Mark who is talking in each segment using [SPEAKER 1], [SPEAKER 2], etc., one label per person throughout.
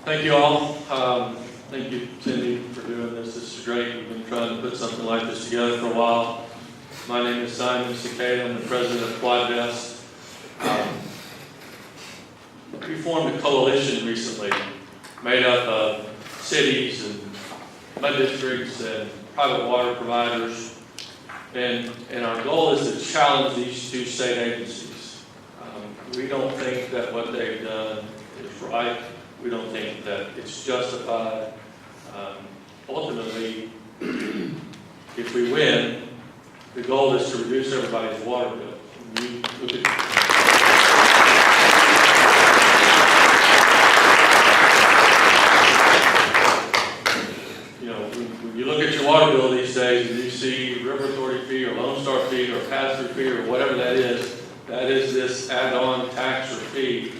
[SPEAKER 1] Thank you all. Thank you, Cindy, for doing this. This is great. We've been trying to put something like this together for a while. My name is Simon Sequeira. I'm the president of Quadvest. We formed a coalition recently made up of cities and mud districts and private water providers. And our goal is to challenge these two state agencies. We don't think that what they've done is right. We don't think that it's justified. Ultimately, if we win, the goal is to reduce everybody's water bill. When you look at your water bill these days and you see River Authority fee or Lone Star fee or pass-through fee or whatever that is this add-on tax or fee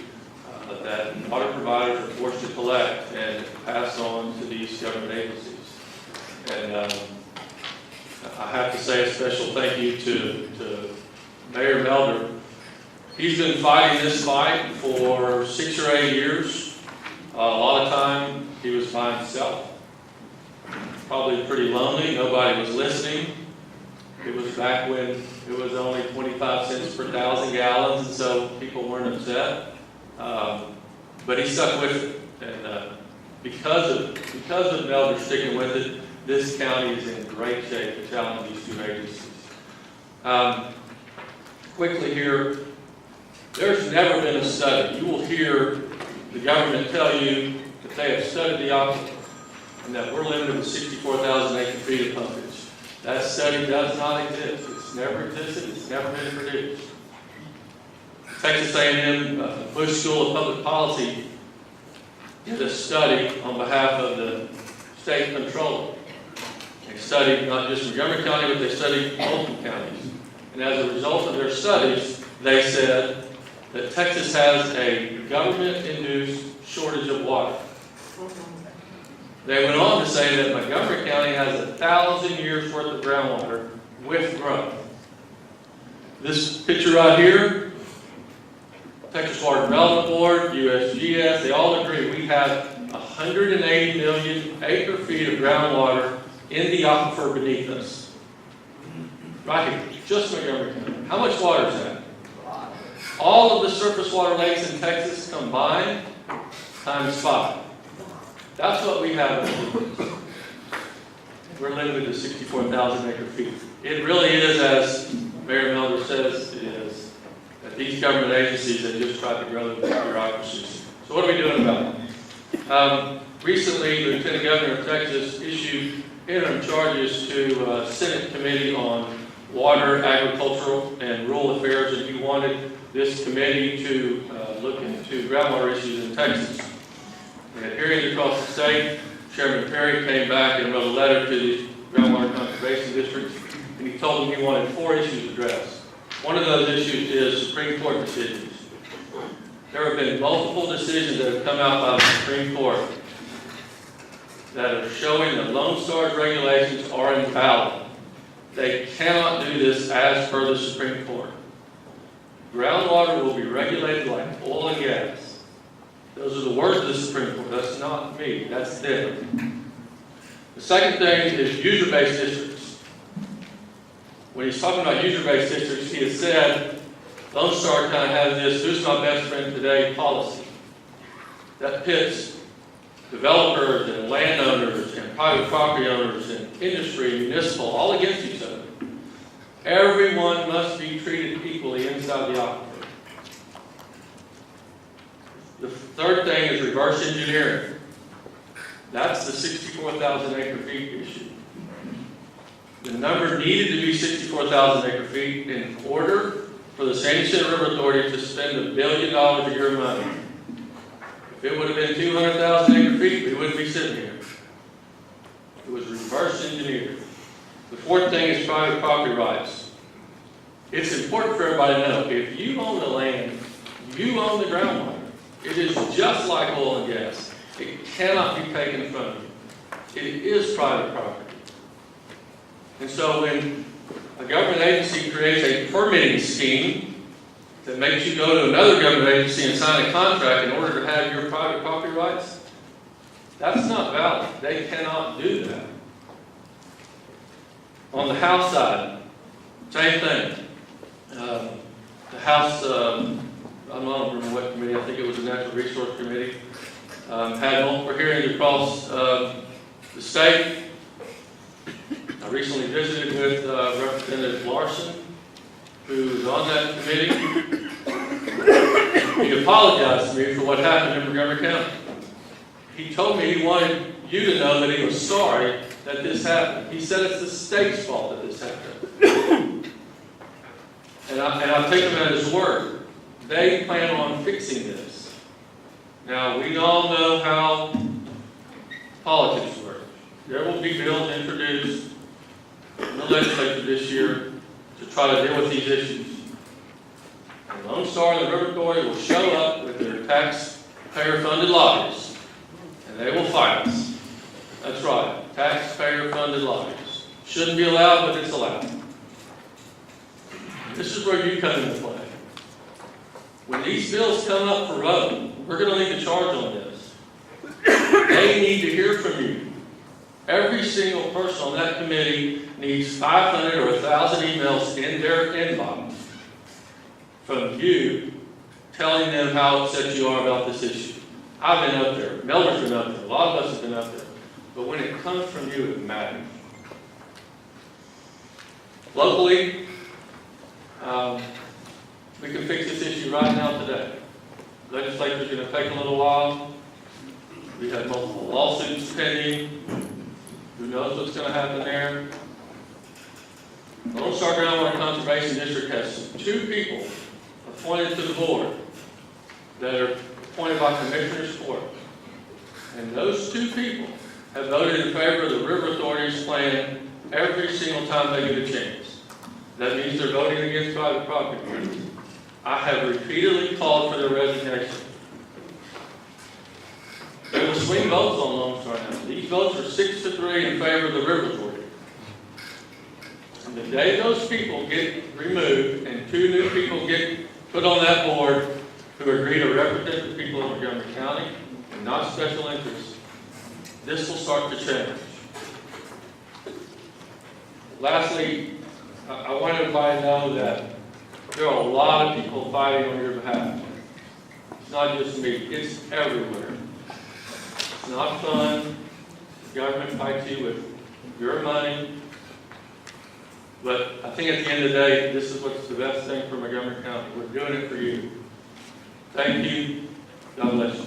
[SPEAKER 1] that water providers are forced to collect and pass on to these government agencies. And I have to say a special thank you to Mayor Melder. He's been fighting this fight for 6 or 8 years. A lot of time he was by himself. Probably pretty lonely. Nobody was listening. It was back when it was only 25 cents per 1,000 gallons, and so people weren't upset. But he stuck with it, and because of Melder sticking with it, this county is in great shape to challenge these two agencies. Quickly here, there's never been a study. You will hear the government tell you that they have studied the aquifer and that we're limited with 64,000 acre-feet of pumpage. That study does not exist. It's never existed. It's never been produced. Texas A&M Bush School of Public Policy did a study on behalf of the state controller. They studied not just Montgomery County, but they studied multiple counties. And as a result of their studies, they said that Texas has a government-induced shortage of water. They went on to say that Montgomery County has 1,000 years worth of groundwater with growth. This picture right here, Texas Water Development Board, USGS, they all agree we have 180 million acre-feet of groundwater in the aquifer beneath us. Right here, just Montgomery County. How much water is that? All of the surface water lakes in Texas combined times 5. That's what we have. We're limited to 64,000 acre-feet. It really is, as Mayor Melder says, it is. That these government agencies that just try to grow the bureaucracies. So what are we doing about it? Recently, the Lieutenant Governor of Texas issued interim charges to a Senate Committee on Water, Agricultural, and Rural Affairs, and he wanted this committee to look into groundwater issues in Texas. We had hearings across the state. Chairman Perry came back and wrote a letter to the groundwater conservation districts, and he told them he wanted 4 issues addressed. One of those issues is Supreme Court decisions. There have been multiple decisions that have come out by the Supreme Court that are showing that Lone Star's regulations are invalid. They cannot do this as per the Supreme Court. Groundwater will be regulated like oil and gas. Those are the words of the Supreme Court. That's not me. That's them. The second thing is user-based districts. When he's talking about user-based districts, he has said Lone Star kind of has this "who's my best friend today" policy that pits developers and landowners and private property owners and industry and municipal all against each other. Everyone must be treated equally inside the aquifer. The third thing is reverse engineering. That's the 64,000 acre-feet issue. The number needed to be 64,000 acre-feet in order for the San Jacinto River Authority to spend $1 billion a year money. If it would have been 200,000 acre-feet, we wouldn't be sitting here. It was reverse engineered. The fourth thing is private property rights. It's important for everybody to know, if you own the land, you own the groundwater. It is just like oil and gas. It cannot be taken from you. It is private property. And so when a government agency creates a permitting scheme that makes you go to another government agency and sign a contract in order to have your private property rights, That's not valid. They cannot do that. On the House side, same thing. The House, I don't remember what committee, I think it was the Natural Resource Committee, had multiple hearings across the state. I recently visited with Representative Larson, who was on that committee. He apologized to me for what happened in Montgomery County. He told me he wanted you to know that he was sorry that this happened. He said it's the state's fault that this happened. And I take him at his word. They plan on fixing this. Now, we all know how politics work. There will be bills introduced in the legislature this year to try to deal with these issues. And Lone Star and the River Authority will show up with their taxpayer-funded lobbyists, and they will fight us. That's right, taxpayer-funded lobbyists. Shouldn't be allowed, but it's allowed. This is where you come into play. When these bills come up for vote, we're going to lead the charge on this. They need to hear from you. Every single person on that committee needs 500 or 1,000 emails in their inbox from you telling them how upset you are about this issue. I've been up there. Melder's been up there. A lot of us have been up there. But when it comes from you, it matters. Locally, we can fix this issue right now today. Legislature's going to take a little while. We have multiple lawsuits pending. Who knows what's going to happen there? The Lone Star Groundwater Conservation District has 2 people appointed to the board that are appointed by Commissioner's Court. And those 2 people have voted in favor of the River Authority's plan every single time they get a chance. That means they're voting against private property. I have repeatedly called for their resignation. They will swing votes on Lone Star now. These votes are 6-3 in favor of the River Authority. And the day those people get removed and 2 new people get put on that board who agree to represent the people of Montgomery County and not special interests, this will start to change. Lastly, I want everybody to know that there are a lot of people fighting on your behalf. It's not just me, it's everywhere. It's not fun. The government fights you with your money. But I think at the end of the day, this is what's the best thing for Montgomery County. We're doing it for you. Thank you. God bless you.